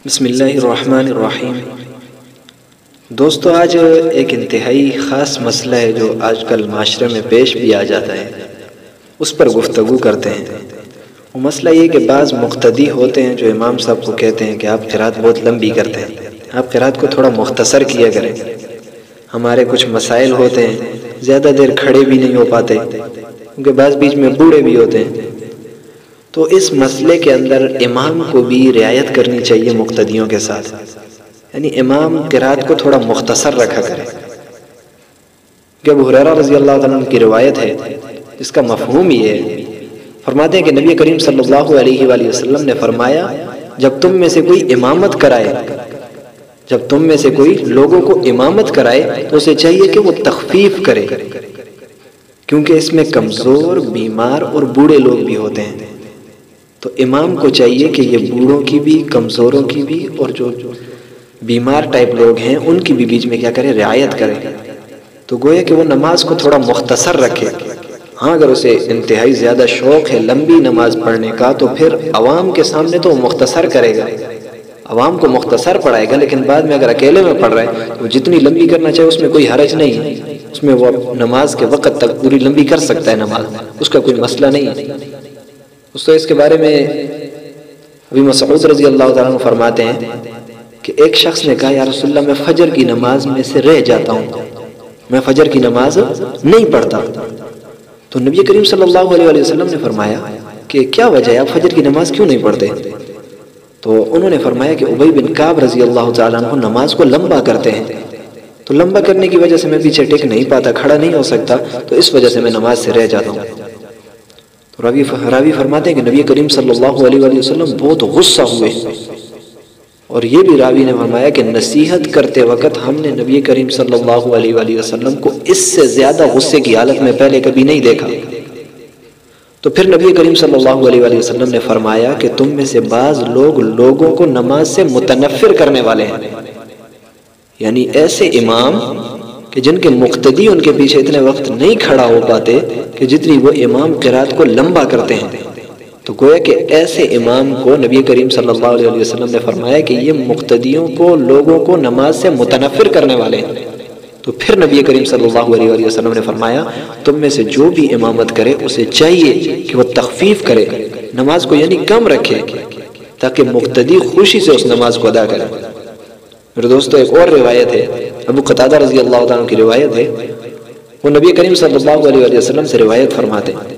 بسم اللہ الرحمن الرحیم۔ دوستو، آج ایک انتہائی خاص مسئلہ ہے جو آج کل معاشرے میں پیش بھی آ جاتا ہے، اس پر گفتگو کرتے ہیں۔ وہ مسئلہ یہ کہ بعض مقتدی ہوتے ہیں جو امام صاحب کو کہتے ہیں کہ آپ قرات بہت لمبی کرتے ہیں، آپ قرات کو تھوڑا مختصر کیا کریں۔ ہمارے کچھ مسائل ہوتے ہیں، زیادہ دیر کھڑے بھی نہیں ہو پاتے کیونکہ بعض بیچ میں بوڑھے بھی ہوتے ہیں۔ تو اس مسئلے کے اندر امام کو بھی رعایت کرنی چاہیے مقتدیوں کے ساتھ، یعنی امام قرات کو تھوڑا مختصر رکھا کرے۔ کہ ابو ہریرہ رضی اللہ تعالیٰ عنہ کی روایت ہے، اس کا مفہوم یہ ہے، فرماتے ہیں کہ نبی کریم صلی اللہ علیہ وآلہ وسلم نے فرمایا، جب تم میں سے کوئی امامت کرائے، جب تم میں سے کوئی لوگوں کو امامت کرائے تو اسے چاہیے کہ وہ تخفیف کرے، کیونکہ اس میں کمزور، بیمار اور بوڑھے لوگ بھی ہوتے ہیں۔ تو امام کو چاہیے کہ یہ بوڑھوں کی بھی، کمزوروں کی بھی، اور جو بیمار ٹائپ لوگ ہیں ان کی بھی بیچ میں کیا کرے، رعایت کرے۔ تو گویا کہ وہ نماز کو تھوڑا مختصر رکھے۔ ہاں، اگر اسے انتہائی زیادہ شوق ہے لمبی نماز پڑھنے کا تو پھر عوام کے سامنے تو وہ مختصر کرے گا، عوام کو مختصر پڑھائے گا، لیکن بعد میں اگر اکیلے میں پڑھ رہا ہے تو جتنی لمبی کرنا چاہے اس میں کوئی حرج نہیں ہے، اس میں وہ نماز کے وقت تک پوری لمبی کر سکتا ہے نماز، اس کا کوئی مسئلہ نہیں ہے۔ اس کے بارے میں ابی مسعود رضی اللہ تعالیٰ عنہ فرماتے ہیں کہ ایک شخص نے کہا، یا رسول اللہ، میں فجر کی نماز میں سے رہ جاتا ہوں، میں فجر کی نماز نہیں پڑھتا۔ تو نبی کریم صلی اللہ علیہ وسلم نے فرمایا کہ کیا وجہ ہے، آپ فجر کی نماز کیوں نہیں پڑھتے؟ تو انہوں نے فرمایا کہ ابی بن کعب رضی اللہ تعالیٰ عنہ نماز کو لمبا کرتے ہیں، تو لمبا کرنے کی وجہ سے میں پیچھے ٹک نہیں پاتا، کھڑا نہیں ہو سکتا، تو اس وجہ سے میں نماز سے رہ جاتا ہوں۔ تو راوی فرماتے ہیں کہ نبی کریم صلی اللہ علیہ وآلہ وسلم بہت غصہ ہوئے، اور یہ بھی راوی نے فرمایا کہ نصیحت کرتے وقت ہم نے نبی کریم صلی اللہ علیہ وآلہ وسلم کو اس سے زیادہ غصے کی حالت میں پہلے کبھی نہیں دیکھا۔ تو پھر نبی کریم صلی اللہ علیہ وآلہ وسلم نے فرمایا کہ تم میں سے بعض لوگوں کو نماز سے متنفر کرنے والے ہیں، یعنی ایسے امام کہ جن کے مقتدی ان کے پیچھے اتنے وقت نہیں کھڑا ہو پاتے کہ جتنی وہ امام قرات کو لمبا کرتے ہیں۔ تو گویا کہ ایسے امام کو نبی کریم صلی اللہ علیہ وسلم نے فرمایا کہ یہ مقتدیوں کو، لوگوں کو نماز سے متنفر کرنے والے ہیں۔ تو پھر نبی کریم صلی اللہ علیہ وسلم نے فرمایا، تم میں سے جو بھی امامت کرے اسے چاہیے کہ وہ تخفیف کرے، نماز کو یعنی کم رکھے، تاکہ مقتدی خوشی سے اس نماز کو ادا کرے۔ میرے دوستو، ایک اور روایت ہے، ابو قتادہ رضی اللہ تعالیٰ عنہ کی روایت ہے، وہ نبی کریم صلی اللہ علیہ وسلم سے روایت فرماتے ہیں،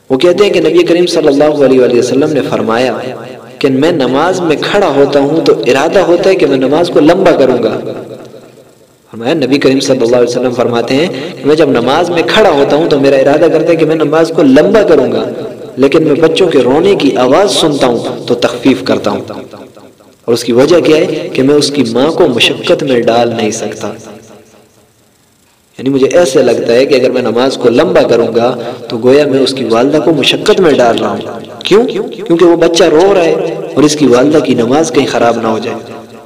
وہ کہتے ہیں کہ نبی کریم صلی اللہ علیہ وسلم نے فرمایا کہ میں نماز میں کھڑا ہوتا ہوں تو ارادہ ہوتا ہے کہ میں نماز کو لمبا کروں گا۔ فرمایا، نبی کریم صلی اللہ علیہ وسلم فرماتے ہیں کہ میں جب نماز میں کھڑا ہوتا ہوں تو میرا ارادہ کرتا ہے کہ میں نماز کو لمبا کروں گا، لیکن میں بچوں کے رونے کی آواز سنتا ہوں تو تخفیف کرتا ہوں، اور اس کی وجہ کیا ہے کہ میں اس کی ماں کو مشقت میں ڈال نہیں سکتا، یعنی مجھے ایسے لگتا ہے کہ اگر میں نماز کو لمبا کروں گا تو گویا میں اس کی والدہ کو مشقت میں ڈال رہا ہوں۔ کیوں؟ کیونکہ وہ بچہ رو رہا ہے اور اس کی والدہ کی نماز کہیں خراب نہ ہو جائے۔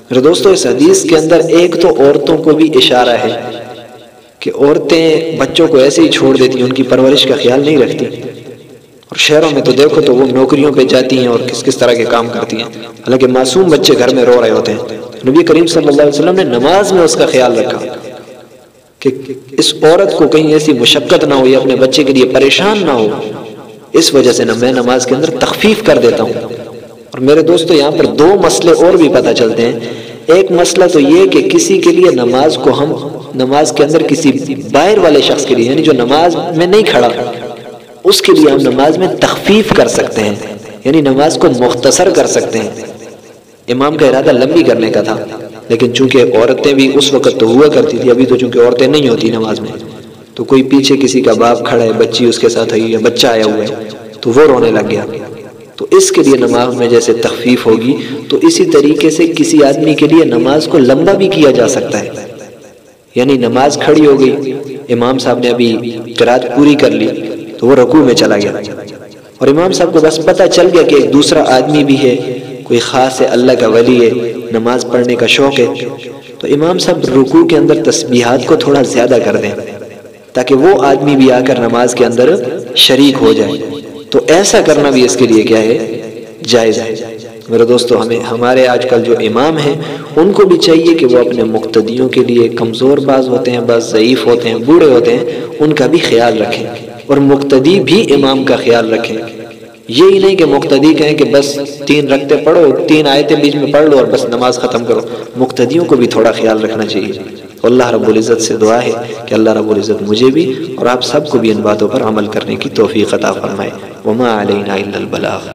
میرے دوستو، اس حدیث کے اندر ایک تو عورتوں کو بھی اشارہ ہے کہ عورتیں بچوں کو ایسے ہی چھوڑ دیتی ہیں، ان کی پرورش کا خیال نہیں رکھتی، اور شہروں میں تو دیکھو تو وہ نوکریوں پہ جاتی ہیں اور کس طرح کے کام کرتی ہیں، حالانکہ معصوم بچے گھر میں رو رہے ہوتے ہیں۔ نبی کریم صلی اللہ علیہ وسلم نے نماز میں اس کا خیال رکھا کہ اس عورت کو کہیں ایسی مشقت نہ ہو یا اپنے بچے کے لیے پریشان نہ ہو، اس وجہ سے میں نماز کے اندر تخفیف کر دیتا ہوں۔ اور میرے دوستو، یہاں پر دو مسئلے اور بھی پتہ چلتے ہیں۔ ایک مسئلہ تو یہ کہ کسی کے لیے نماز کو ہم نماز کے اندر کسی باہر والے شخص کے لیے، یعنی جو نماز میں نہیں کھڑا، اس کے لیے ہم نماز میں تخفیف کر سکتے ہیں، یعنی نماز کو مختصر کر سکتے ہیں۔ امام کا ارادہ لمبی کرنے کا تھا، لیکن چونکہ عورتیں بھی اس وقت تو ہوا کرتی تھی، ابھی تو چونکہ عورتیں نہیں ہوتی نماز میں، تو کوئی پیچھے کسی کا باپ کھڑا ہے، بچی اس کے ساتھ آئی یا بچہ آیا ہوا ہے تو وہ رونے لگ گیا، تو اس کے لیے نماز میں جیسے تخفیف ہوگی تو اسی طریقے سے کسی آدمی کے لیے نماز کو لمبا بھی کیا جا سکتا ہے، یعنی نماز کھڑی ہو گئی، امام صاحب نے ابھی قرات پوری کر لی تو وہ رکوع میں چلا گیا، اور امام صاحب کو بس پتہ چل گیا کہ ایک دوسرا آدمی بھی ہے، کوئی خاص ہے، اللہ کا ولی ہے، نماز پڑھنے کا شوق ہے، تو امام صاحب رکوع کے اندر تسبیحات کو تھوڑا زیادہ کر دیں تاکہ وہ آدمی بھی آ کر نماز کے اندر شریک ہو جائے۔ تو ایسا کرنا بھی اس کے لیے کیا ہے، جائز ہے۔ میرے دوستو ہمارے آج کل جو امام ہیں ان کو بھی چاہیے کہ وہ اپنے مقتدیوں کے لیے کمزور باز ہوتے ہیں، بعض ضعیف ہوتے ہیں، بوڑھے ہوتے ہیں، ان کا بھی خیال رکھیں اور مقتدی بھی امام کا خیال رکھیں۔ یہی نہیں کہ مقتدی کہیں کہ بس 3 رکعتیں پڑھو، 3 آیتیں بیچ میں پڑھ لو اور بس نماز ختم کرو۔ مقتدیوں کو بھی تھوڑا خیال رکھنا چاہیے۔ اللہ رب العزت سے دعا ہے کہ اللہ رب العزت مجھے بھی اور آپ سب کو بھی ان باتوں پر عمل کرنے کی توفیق عطا فرمائے۔ وما علینا الا البلاغ۔